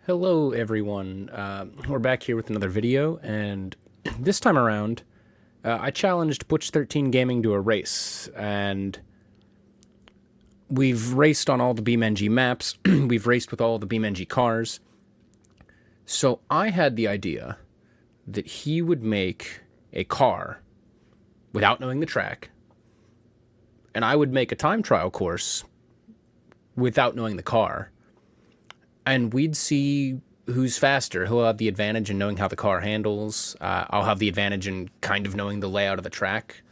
Hello everyone, we're back here with another video, and this time around, I challenged Butch13 Gaming to a race, and we've raced on all the BeamNG maps, we've raced with all the BeamNG cars, so I had the idea that he would make a car without knowing the track, and I would make a time trial course without knowing the car. And we'd see who's faster. He'll have the advantage in knowing how the car handles. I'll have the advantage in kind of knowing the layout of the track.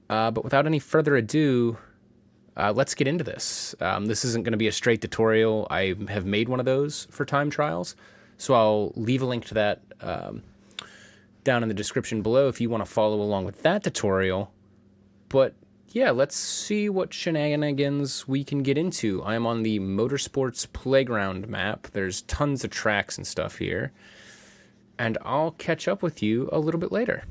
But without any further ado, let's get into this. This isn't going to be a straight tutorial. I have made one of those for time trials, so I'll leave a link to that down in the description below if you want to follow along with that tutorial. But yeah, let's see what shenanigans we can get into. I am on the Motorsports Playground map. There's tons of tracks and stuff here. And I'll catch up with you a little bit later.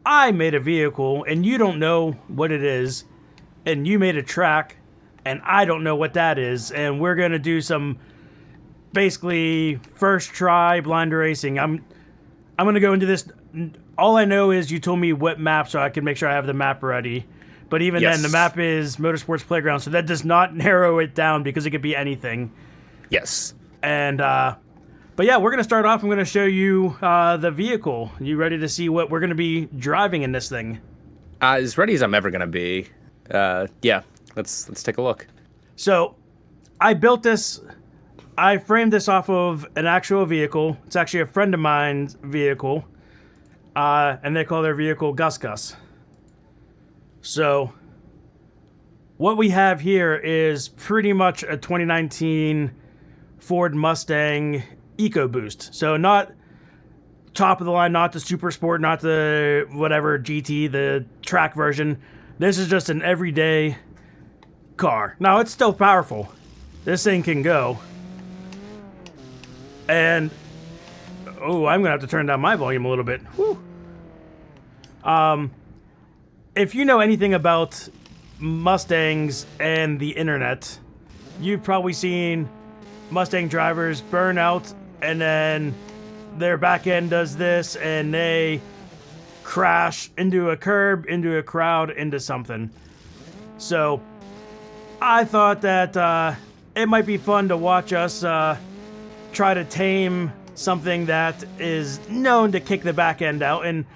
I made a vehicle and you don't know what it is, and you made a track and I don't know what that is, and we're gonna do some basically first try blind racing. I'm gonna go into this. All I know is you told me what map, so I can make sure I have the map ready. But even then, the Yes. map is Motorsports Playground, so that does not narrow it down because it could be anything. Yes. And but yeah, we're gonna start off. I'm gonna show you the vehicle. You ready to see what we're gonna be driving in this thing? As ready as I'm ever gonna be. Yeah. Let's take a look. So I built this. I framed this off of an actual vehicle. It's actually a friend of mine's vehicle, and they call their vehicle Gus Gus. So what we have here is pretty much a 2019 Ford Mustang EcoBoost. So not top of the line, not the Super Sport, not the whatever GT, the track version. This is just an everyday car. Now it's still powerful. This thing can go. And oh, I'm gonna have to turn down my volume a little bit. Whew. If you know anything about Mustangs and the internet, you've probably seen Mustang drivers burn out and then their back end does this and they crash into a curb, into a crowd, into something. So I thought that it might be fun to watch us try to tame something that is known to kick the back end out. And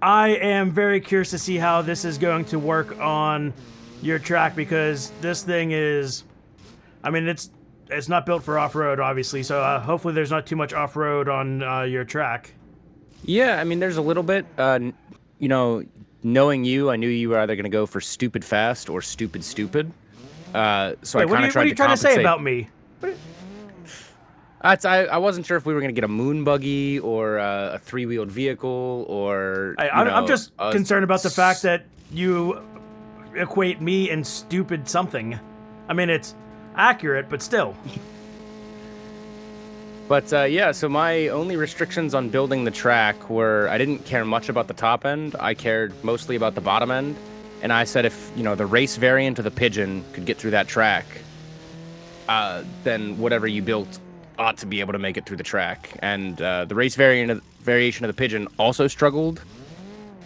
I am very curious to see how this is going to work on your track, because this thing is, I mean, it's not built for off-road, obviously, so hopefully there's not too much off-road on your track. Yeah, I mean, there's a little bit. You know, knowing you, I knew you were either gonna go for stupid fast or stupid stupid. So Wait, I kind of what are tried you to trying to say compensate. about me? I wasn't sure if we were gonna get a moon buggy or a three-wheeled vehicle or I'm just concerned about the fact that you equate me and stupid something. I mean, it's accurate, but still. But yeah, so my only restrictions on building the track were I didn't care much about the top end. I cared mostly about the bottom end. And I said if, the race variant of the Pigeon could get through that track, then whatever you built ought to be able to make it through the track. And the race variation of the Pigeon also struggled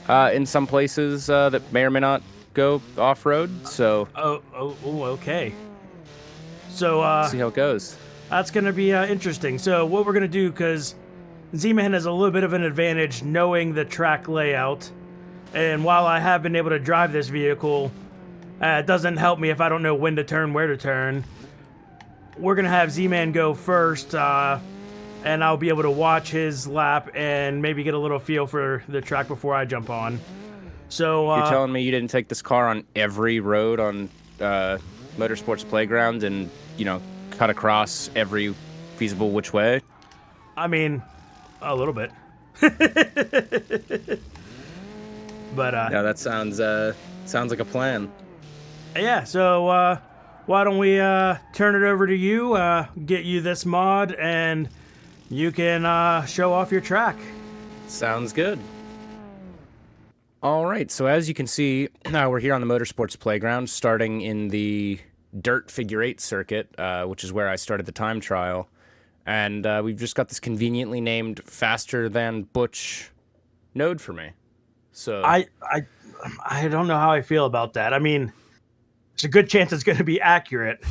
in some places that may or may not go off-road. So Okay. So, see how it goes. that's going to be interesting. So what we're going to do, because Z-Man has a little bit of an advantage knowing the track layout, and while I have been able to drive this vehicle, it doesn't help me if I don't know when to turn, where to turn. We're going to have Z-Man go first, and I'll be able to watch his lap and maybe get a little feel for the track before I jump on. So You're telling me you didn't take this car on every road on Motorsports Playground and, cut across every feasible which way? I mean, a little bit. But Yeah, that sounds like a plan. yeah, so why don't we turn it over to you, get you this mod, and you can show off your track. Sounds good. All right, so as you can see, we're here on the Motorsports Playground, starting in the dirt figure eight circuit, which is where I started the time trial. And we've just got this conveniently named faster than Butch node for me. So I don't know how I feel about that. I mean, there's a good chance it's going to be accurate,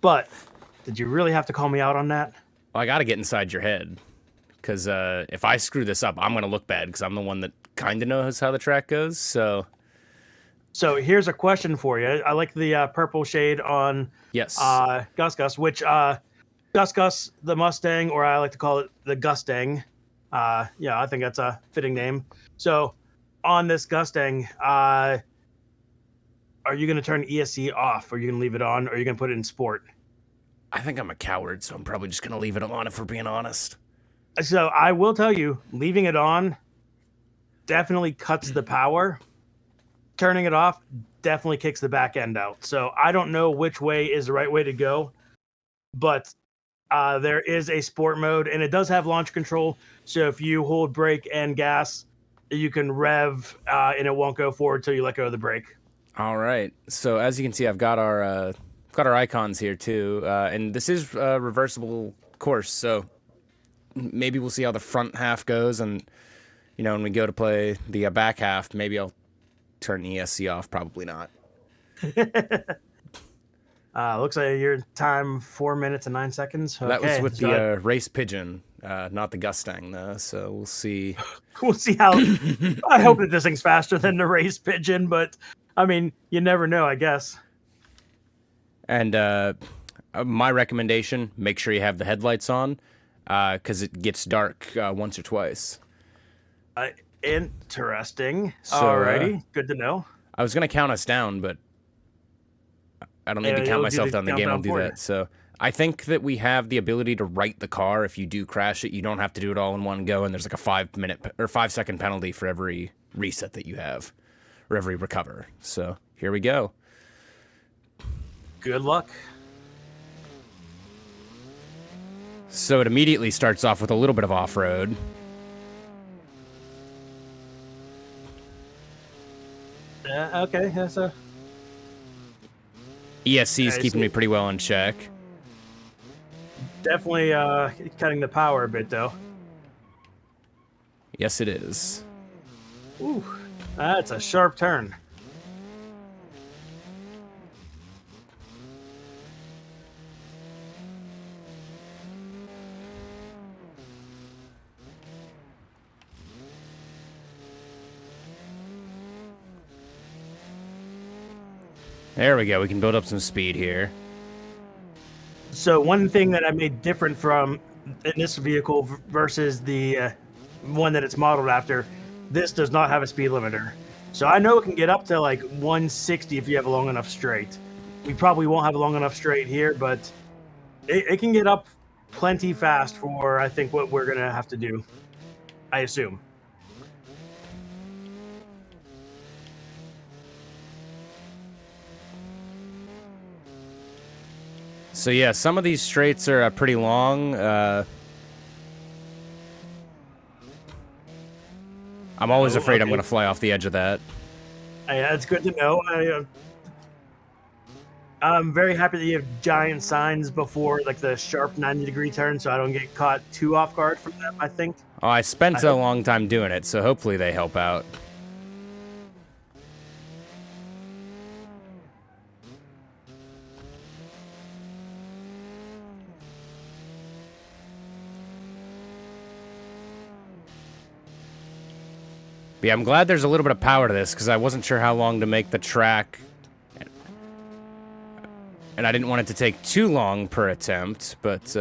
but did you really have to call me out on that? I got to get inside your head, because if I screw this up, I'm going to look bad, because I'm the one that kind of knows how the track goes. So here's a question for you. I like the purple shade on yes, Gus Gus, which Gus Gus the Mustang, or I like to call it the Gustang. Yeah, I think that's a fitting name. So on this Gustang, are you going to turn ESC off? Or are you going to leave it on? Or are you going to put it in sport? I think I'm a coward, so I'm probably just going to leave it on if we're being honest. So I will tell you, leaving it on definitely cuts the power. Turning it off definitely kicks the back end out. So I don't know which way is the right way to go, but there is a sport mode, and it does have launch control. So if you hold brake and gas, you can rev, and it won't go forward till you let go of the brake. All right. So as you can see, I've got our icons here too, and this is a reversible course. So maybe we'll see how the front half goes, and when we go to play the back half, maybe I'll turn ESC off. Probably not. Looks like your time 4 minutes and 9 seconds. Okay, That was with the race pigeon, not the Gustang, though. So we'll see. We'll see how. I hope that this thing's faster than the race pigeon, but I mean, you never know, I guess. And my recommendation: make sure you have the headlights on, because it gets dark once or twice. Interesting. So, alrighty, good to know. I was gonna count us down, but I don't need to count myself down. The game will do that. So I think that we have the ability to right the car if you do crash it. You don't have to do it all in one go, and there's like a 5-second penalty for every reset that you have, or every recover. So here we go. Good luck. So it immediately starts off with a little bit of off-road. Okay, that's a... ESC is keeping me pretty well in check. Definitely cutting the power a bit, though. Yes, it is. Ooh, that's a sharp turn. There we go. We can build up some speed here. So one thing that I made different from in this vehicle versus the one that it's modeled after, this does not have a speed limiter. So I know it can get up to like 160 if you have a long enough straight. We probably won't have a long enough straight here, but it can get up plenty fast for, I think, what we're going to have to do, I assume. So yeah, some of these straights are pretty long. I'm always afraid I'm going to fly off the edge of that. Yeah, it's good to know. I'm very happy that you have giant signs before like the sharp 90-degree turn, so I don't get caught too off guard from them, I think. Oh, I spent a long time doing it, so hopefully they help out. But yeah, I'm glad there's a little bit of power to this, because I wasn't sure how long to make the track. And I didn't want it to take too long per attempt, but...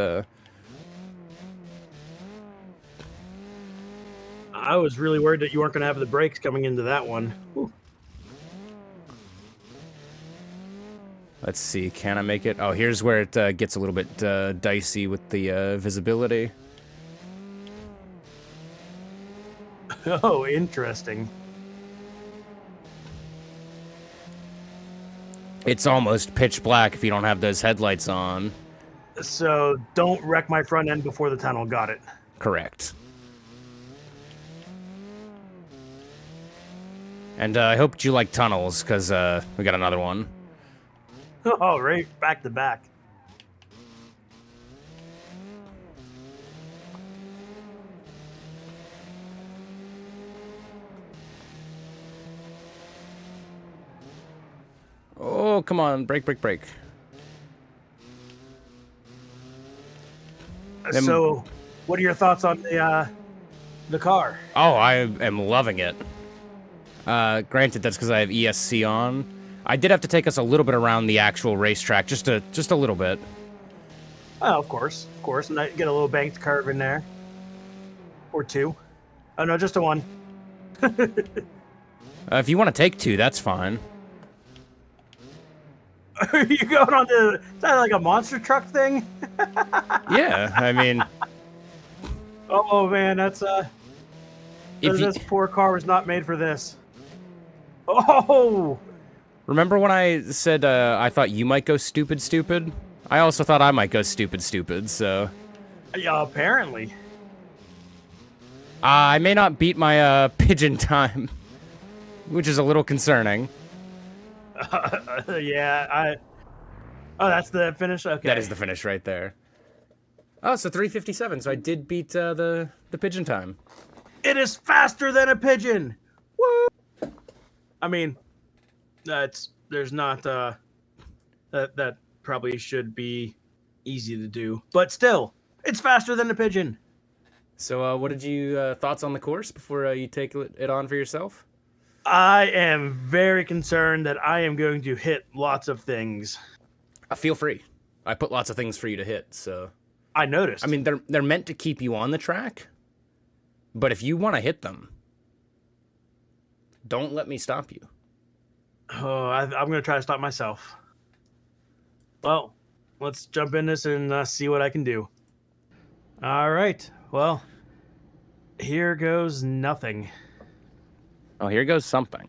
I was really worried that you weren't going to have the brakes coming into that one. Ooh. Let's see, can I make it? Oh, here's where it gets a little bit dicey with the visibility. Oh, interesting. It's almost pitch black if you don't have those headlights on. So don't wreck my front end before the tunnel. Got it. Correct. And I hope you like tunnels, because we got another one. Oh, right, back to back. Oh, come on, brake, brake, brake. So, what are your thoughts on the car? Oh, I am loving it. Granted, that's because I have ESC on. I did have to take us a little bit around the actual racetrack, just a little bit. Oh, of course, and I get a little banked curve in there, or two. Oh no, just a one. If you want to take two, that's fine. Are you going on to, is that like a monster truck thing? Yeah, I mean... Oh man, that's this poor car was not made for this. Oh! Remember when I said I thought you might go stupid? I also thought I might go stupid, so... Yeah, apparently. I may not beat my pigeon time, which is a little concerning. Yeah, Oh, that's the finish? Okay. That is the finish right there. Oh, so 3:57. So I did beat the pigeon time. It is faster than a pigeon! Woo! I mean, there's not, that probably should be easy to do. But still, it's faster than a pigeon. So what did you, thoughts on the course before you take it on for yourself? I am very concerned that I am going to hit lots of things. Feel free. I put lots of things for you to hit, so... I noticed. I mean, they're meant to keep you on the track, but if you want to hit them, don't let me stop you. Oh, I'm going to try to stop myself. Well, let's jump in this and see what I can do. All right. Well, here goes nothing. Oh, here goes something.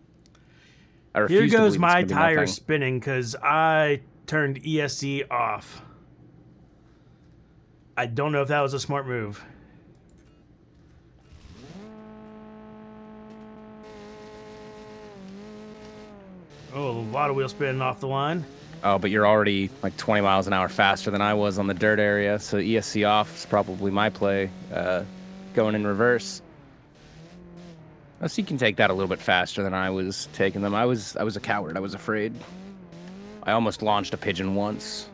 Here goes my tire spinning because I turned ESC off. I don't know if that was a smart move. Oh, a lot of wheel spinning off the line. Oh, but you're already like 20 miles an hour faster than I was on the dirt area, so ESC off is probably my play, going in reverse. Oh, so you can take that a little bit faster than I was taking them. I was a coward. I was afraid. I almost launched a pigeon once.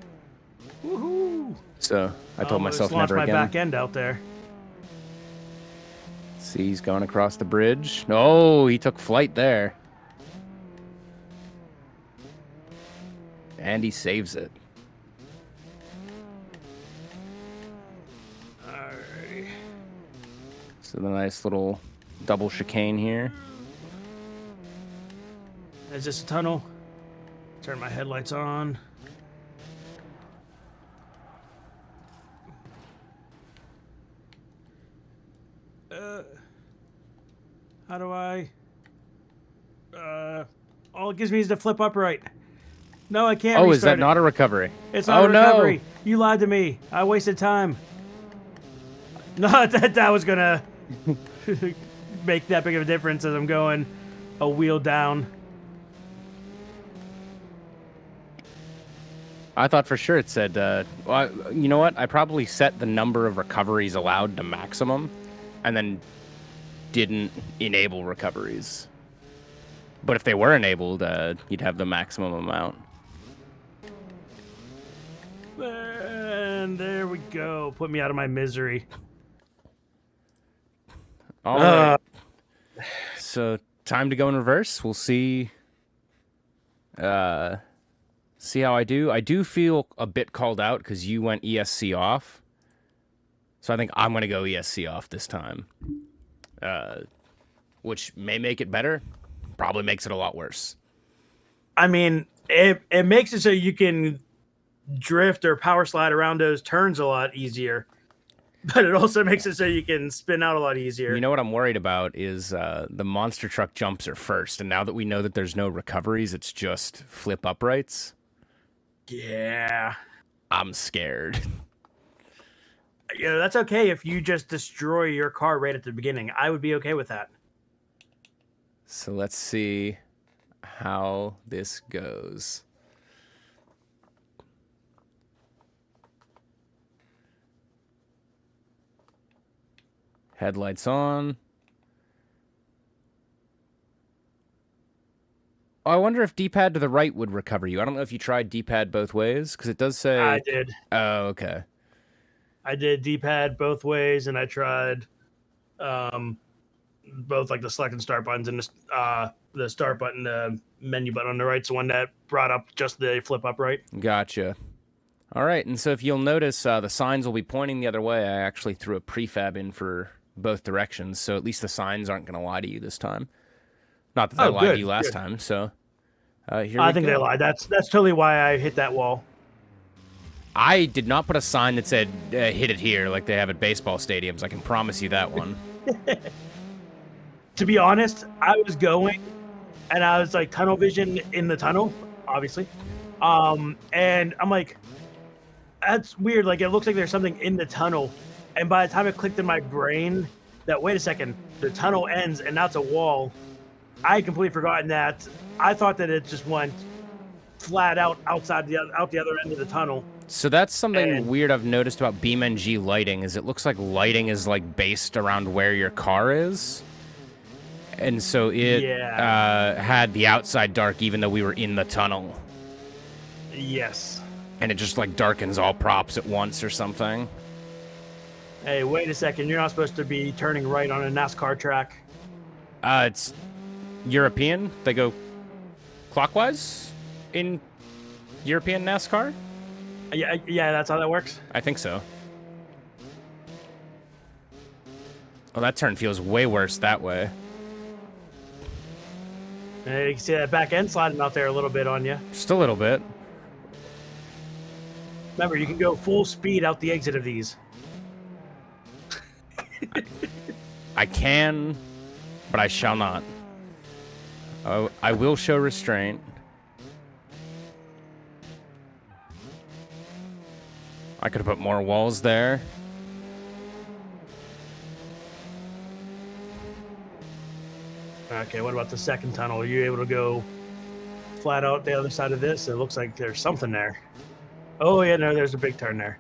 Woohoo! So I told myself never never again. My back end out there. See, he's going across the bridge. Oh, he took flight there. And he saves it. Alright. So the nice little double chicane here. Is this a tunnel? Turn my headlights on. How do I... all it gives me is to flip upright. No, I can't. Oh, is that not a recovery? It's not a recovery. No. You lied to me. I wasted time. No, that was gonna make that big of a difference as I'm going a wheel down. I thought for sure it said, well, you know what? I probably set the number of recoveries allowed to maximum and then didn't enable recoveries. But if they were enabled, you'd have the maximum amount. And there we go. Put me out of my misery. All right. So time to go in reverse. We'll see. See how I do. I do feel a bit called out because you went ESC off. So I think I'm going to go ESC off this time. Which may make it better. Probably makes it a lot worse. I mean, it makes it so you can drift or power slide around those turns a lot easier. But it also makes it so you can spin out a lot easier. You know what I'm worried about is the monster truck jumps are first. And now that we know that there's no recoveries, it's just flip uprights. Yeah. I'm scared. You know, that's okay if you just destroy your car right at the beginning. I would be okay with that. So let's see how this goes. Headlights on. Oh, I wonder if D-pad to the right would recover you. I don't know if you tried D-pad both ways, because it does say... I did. Oh, okay. I did D-pad both ways, and I tried both like the select and start buttons, and the start button, the menu button on the right's the one that brought up just the flip upright. Gotcha. All right, and so if you'll notice, the signs will be pointing the other way. I actually threw a prefab in for both directions, so at least the signs aren't going to lie to you this time. Not that they lied to you last time, so here I think they lied. That's totally why I hit that wall. I did not put a sign that said, hit it here, like they have at baseball stadiums. I can promise you that one. To be honest, I was going, and I was like tunnel vision in the tunnel, obviously. And I'm like, that's weird. Like, it looks like there's something in the tunnel. And by the time it clicked in my brain that, wait a second, the tunnel ends and now it's a wall. I had completely forgotten that. I thought that it just went flat out out the other end of the tunnel. So that's something And- weird I've noticed about BeamNG lighting, is it looks like lighting is like based around where your car is. And so it had the outside dark even though we were in the tunnel. Yes. And it just like darkens all props at once or something. Hey, wait a second. You're not supposed to be turning right on a NASCAR track. It's European. They go clockwise in European NASCAR? Yeah, that's how that works. I think so. Oh, that turn feels way worse that way. And you can see that back end sliding out there a little bit on you. Just a little bit. Remember, you can go full speed out the exit of these. I can, but I shall not. Oh, I will show restraint. I could have put more walls there. Okay, what about the second tunnel? Are you able to go flat out the other side of this? It looks like there's something there. Oh, yeah, no, there's a big turn there.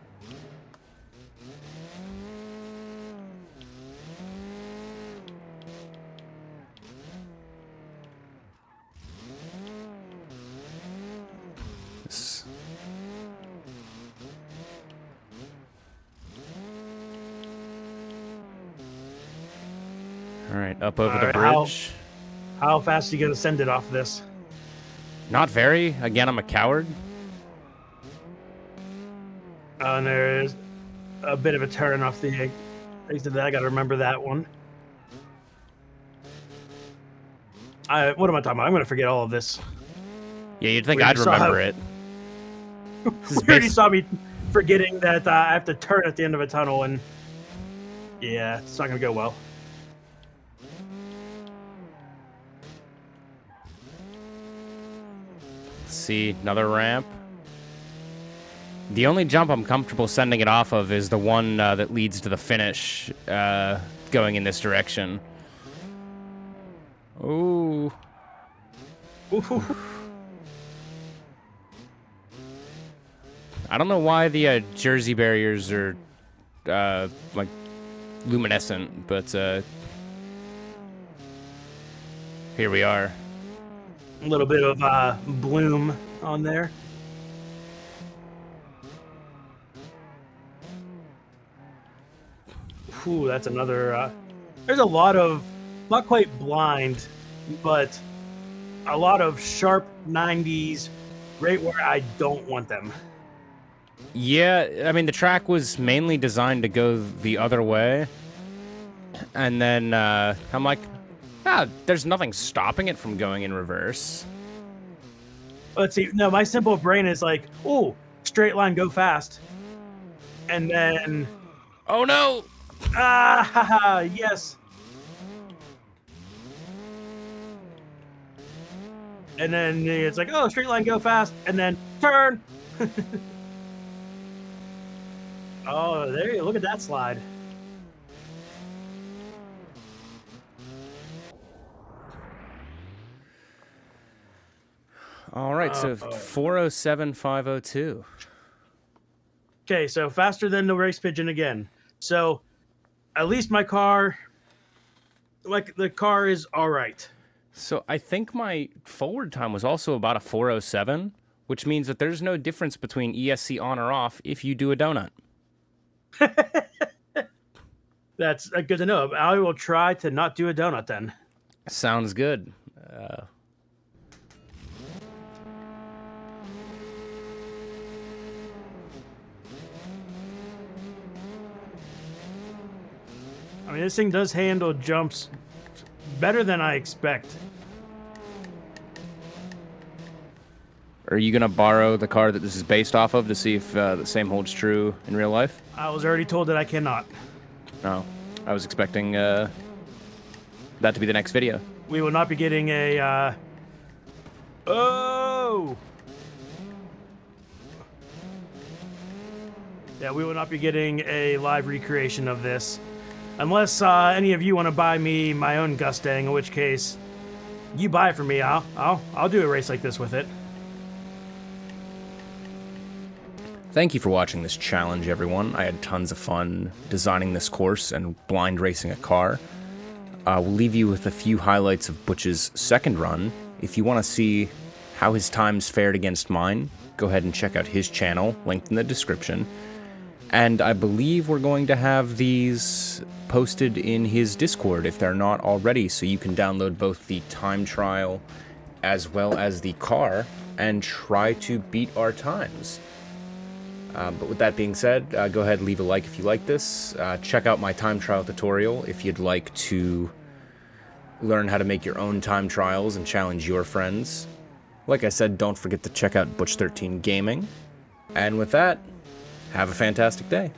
All right, up over All the right, bridge. How fast are you going to send it off this? Not very. Again, I'm a coward. And there's a bit of a turn off the exit. I got to remember that one. What am I talking about? I'm going to forget all of this. Yeah, you'd think We I'd saw remember how- it. This is You already basi- saw me forgetting that I have to turn at the end of a tunnel, and yeah, it's not going to go well. See, another ramp. The only jump I'm comfortable sending it off of is the one that leads to the finish, going in this direction. Ooh. I don't know why the Jersey barriers are like luminescent, but here we are. A little bit of bloom on there. Ooh, that's another. There's a lot of, not quite blind, but a lot of sharp 90s, right where I don't want them. Yeah, I mean, the track was mainly designed to go the other way. And then I'm like, there's nothing stopping it from going in reverse. Let's see. No, my simple brain is like, oh, straight line, go fast. And then, Oh, no! yes. And then it's like, oh, straight line, go fast. And then turn. Oh, there you look at that slide. All right, so 407,502. Okay, so faster than the race pigeon again. So at least my car, like the car is all right. So I think my forward time was also about a 407, which means that there's no difference between ESC on or off if you do a donut. That's good to know. I will try to not do a donut then. Sounds good. I mean, this thing does handle jumps better than I expect. Are you going to borrow the car that this is based off of to see if the same holds true in real life? I was already told that I cannot. No. I was expecting that to be the next video. We will not be getting a, oh! Yeah, we will not be getting a live recreation of this. Unless any of you want to buy me my own Gustang, in which case, you buy it for me. I'll do a race like this with it. Thank you for watching this challenge, everyone. I had tons of fun designing this course and blind racing a car. We'll leave you with a few highlights of Butch's second run. If you want to see how his times fared against mine, go ahead and check out his channel, linked in the description. And I believe we're going to have these posted in his Discord if they're not already, so you can download both the time trial as well as the car and try to beat our times. But with that being said, go ahead and leave a like if you like this. Check out my time trial tutorial if you'd like to learn how to make your own time trials and challenge your friends. Like I said, don't forget to check out Butch13 Gaming. And with that, have a fantastic day.